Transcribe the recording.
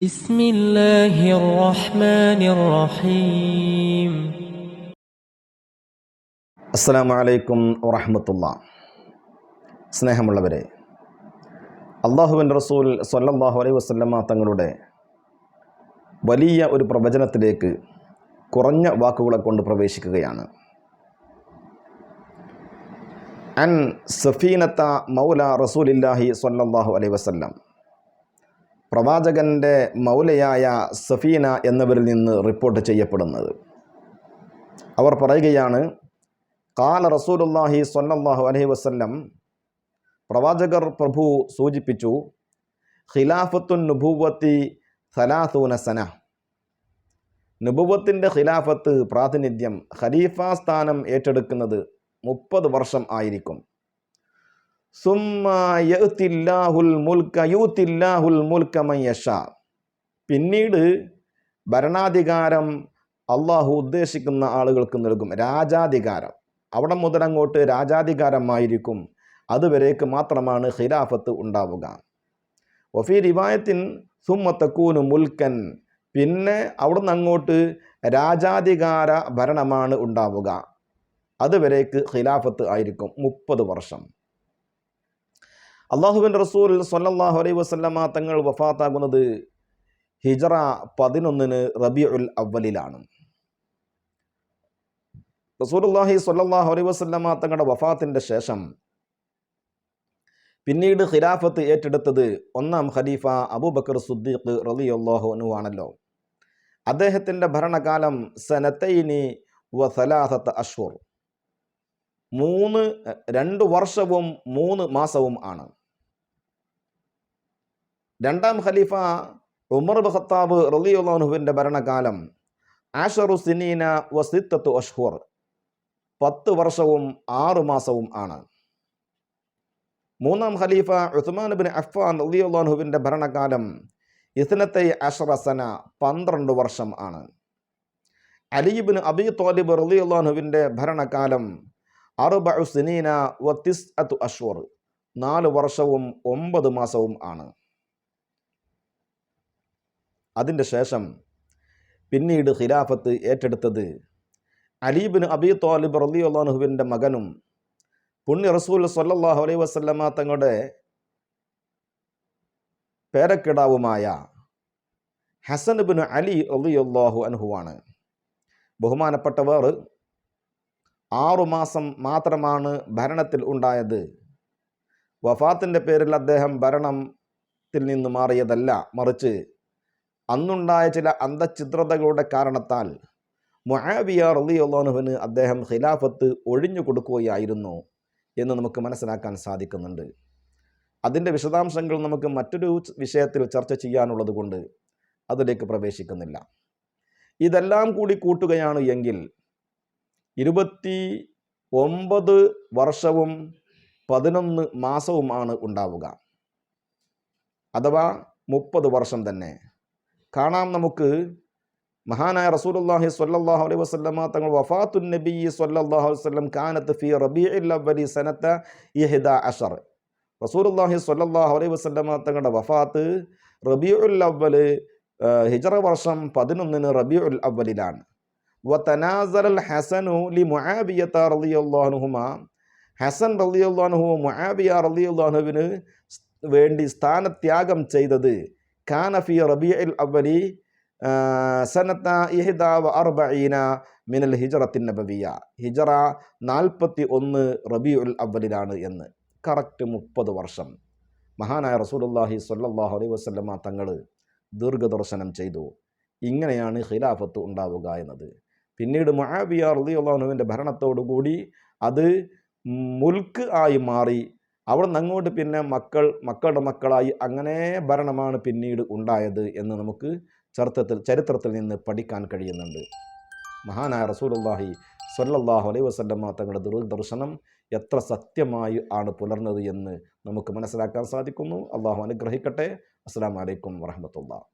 بسم الله الرحمن الرحيم. അസ്സലാമു അലൈക്കും വറഹ്മത്തുള്ളാഹി. സ്നേഹമുള്ളവരെ, അല്ലാഹുവിൻ്റെ റസൂൽ സ്വല്ലല്ലാഹു അലൈഹി വസല്ലമ തങ്ങളുടെ വലിയ ഒരു പ്രവചനത്തിലേക്ക് കുറഞ്ഞ വാക്കുകളെ കൊണ്ട് പ്രവേശിക്കുകയാണ്. അൻ സഫീനത്ത മൗല റസൂലില്ലാഹി സ്വല്ലല്ലാഹു അലൈഹി വസല്ലം, പ്രവാചകൻ്റെ മൗലയായ സഫീന എന്നവരിൽ നിന്ന് റിപ്പോർട്ട് ചെയ്യപ്പെടുന്നത്. അവർ പറയുകയാണ്, ഖാല റസൂലുള്ളാഹി സ്വല്ലല്ലാഹു അലൈഹി വസല്ലം, പ്രവാചകർ പ്രഭു സൂചിപ്പിച്ചു, ഖിലാഫത്തുൻ നുബുവത്തി 30 സന, നുബുവത്തിൻ്റെ ഖിലാഫത്ത് പ്രാതിനിധ്യം ഖലീഫാ സ്ഥാനം ഏറ്റെടുക്കുന്നത് 30 വർഷം ആയിരിക്കും. സുമ്മ യഅ്തില്ലാഹുൽ മുൽക മൻ യശാ, പിന്നീട് ഭരണാധികാരം അള്ളാഹു ഉദ്ദേശിക്കുന്ന ആളുകൾക്ക് നൽകും. രാജാധികാരം, അവിടെ മുതലങ്ങോട്ട് രാജാധികാരമായിരിക്കും. അതുവരേക്ക് മാത്രമാണ് ഖിലാഫത്ത് ഉണ്ടാവുക. വഫീ റിവായത്തിൻ സുമ്മ തകൂനു മുൽക്കൻ, പിന്നെ അവിടുന്ന് അങ്ങോട്ട് രാജാധികാര ഭരണമാണ് ഉണ്ടാവുക. അതുവരേക്ക് ഖിലാഫത്ത് ആയിരിക്കും 30 വർഷം. അള്ളാഹുവിൻ്റെ റസൂൽ സ്വല്ലല്ലാഹു അലൈഹി വസല്ലമ തങ്ങൾ വഫാത്താകുന്നത് ഹിജ്റ 11 റബീഉൽ അവ്വലിലാണ്. റസൂലുള്ളാഹി സ്വല്ലല്ലാഹു അലൈഹി വസല്ലമ തങ്ങളുടെ വഫാത്തിൻ്റെ ശേഷം പിന്നീട് ഖിലാഫത്ത് ഏറ്റെടുത്തത് 1-ാം ഖലീഫ അബൂബക്കർ സിദ്ദീഖ് റളിയല്ലാഹു അൻഹു ആണല്ലോ. അദ്ദേഹത്തിൻ്റെ ഭരണകാലം സനതൈനി വ സലാസത അശ്ഹുർ, 2 വർഷവും 3 മാസവും ആണ്. 2-ാം ഖലീഫ ഉമർ ഇബ്നു ഖത്താബ് റളിയല്ലാഹു അൻഹുവിൻ്റെ ഭരണകാലം അശറു സിനീന വ സിത്തത്തു അശ്ഹുർ, 10 വർഷവും 6 മാസവും ആണ്. 3-ാം ഖലീഫ ഉസ്മാൻ ഇബ്നു അഫ്ഫാൻ റളിയല്ലാഹു അൻഹുവിൻ്റെ ഭരണകാലം 12 സന, 12 വർഷം ആണ്. അലി ഇബ്നു അബീ ത്വാലിബ് റളിയല്ലാഹു അൻഹുവിൻ്റെ ഭരണകാലം 4 സിനീന വ 9 അശ്ഹുർ, 4 വർഷവും 9 മാസവും ആണ്. അതിൻ്റെ ശേഷം പിന്നീട് ഖിലാഫത്ത് ഏറ്റെടുത്തത് അലി ഇബ്നു അബീ ത്വാലിബ് റളിയല്ലാഹു അൻഹുവിൻ്റെ മകനും പുണ്യ റസൂൽ സ്വല്ലല്ലാഹു അലൈഹി വസല്ലമ തങ്ങളുടെ പേരക്കിടാവുമായ ഹസൻ ഇബ്നു അലി റളിയല്ലാഹു അൻഹുവാണ്. ബഹുമാനപ്പെട്ടവർ 6 മാസം മാത്രമാണ് ഭരണത്തിൽ ഉണ്ടായത്. വഫാത്തിൻ്റെ പേരിൽ അദ്ദേഹം ഭരണത്തിൽ നിന്ന് മാറിയതല്ല, മറിച്ച് അന്നുണ്ടായ ചില അന്തഛിദ്രതകളുടെ കാരണത്താൽ മുആവിയ റളിയല്ലാഹു അൻഹുവിന് അദ്ദേഹം ഖിലാഫത്ത് ഒഴിഞ്ഞു കൊടുക്കുകയായിരുന്നു എന്ന് നമുക്ക് മനസ്സിലാക്കാൻ സാധിക്കുന്നുണ്ട്. അതിൻ്റെ വിശദാംശങ്ങൾ നമുക്ക് മറ്റൊരു വിഷയത്തിൽ ചർച്ച ചെയ്യാനുള്ളത് കൊണ്ട് അതിലേക്ക് പ്രവേശിക്കുന്നില്ല. ഇതെല്ലാം കൂടി കൂട്ടുകയാണ് എങ്കിൽ 29 വർഷവും 11 മാസവുമാണ് ഉണ്ടാവുക, അഥവാ 30 വർഷം തന്നെ. കാണാം നമുക്ക്, മഹാനായ റസൂലുള്ളാഹി സ്വല്ലല്ലാഹു അലൈഹി വസല്ലമ തങ്ങൾ വഫാത്തുൻ നബി സ്വല്ലല്ലാഹു അലൈഹി വസല്ലം കാനത്ത് ഫീ റബീഉൽ അവ്വലി സനത 11. റസൂലുള്ളാഹി സ്വല്ലല്ലാഹു അലൈഹി വസല്ലമ തങ്ങളുടെ വഫാത്ത് റബീഉൽ അവ്വൽ ഹിജ്റ വർഷം 11 റബീഉൽ അവ്വലിലാണ്. വതനാസലൽ ഹസനു ലി മുആവിയത റളിയല്ലാഹു അൻഹുമാ, ഹസൻ റളിയല്ലാഹു അൻഹു മുആവിയ റളിയല്ലാഹു അൻഹുവിന് വേണ്ടി സ്ഥാനത്യാഗം ചെയ്തത് കാന ഫി റബീഉൽ അവ്വലി സനത 41 മിനൽ ഹിജ്റത്തിൻ നബവിയ്യ, ഹിജ്റ 41 റബീഉൽ അവ്വലിലാണ് എന്ന്. കറക്റ്റ് 30 വർഷം മഹാനായ റസൂലുള്ളാഹി സ്വല്ലല്ലാഹു അലൈഹി വസല്ലമ തങ്ങൾ ദീർഘദർശനം ചെയ്തു. ഇങ്ങനെയാണ് ഖിലാഫത്ത് ഉണ്ടാവുക എന്നത്. പിന്നീട് മുആവിയ റളിയല്ലാഹു അൻഹുവിൻ്റെ ഭരണത്തോടുകൂടി അത് മുൽക്ക് ആയി മാറി. അവിടെ നിന്ന് അങ്ങോട്ട് പിന്നെ മക്കളുടെ മക്കളായി അങ്ങനെ ഭരണമാണ് പിന്നീട് ഉണ്ടായത് എന്ന് നമുക്ക് ചരിത്രത്തിൽ നിന്ന് പഠിക്കാൻ കഴിയുന്നുണ്ട്. മഹാനായ റസൂലുള്ളാഹി സ്വല്ലല്ലാഹു അലൈഹി വസല്ലമ തങ്ങളുടെ ദർശനം എത്ര സത്യമായി ആണ് പുലർന്നത് എന്ന് നമുക്ക് മനസ്സിലാക്കാൻ സാധിക്കുന്നു. അള്ളാഹു അനുഗ്രഹിക്കട്ടെ. അസ്സലാമു അലൈക്കും വറഹ്മത്തുള്ളാഹി.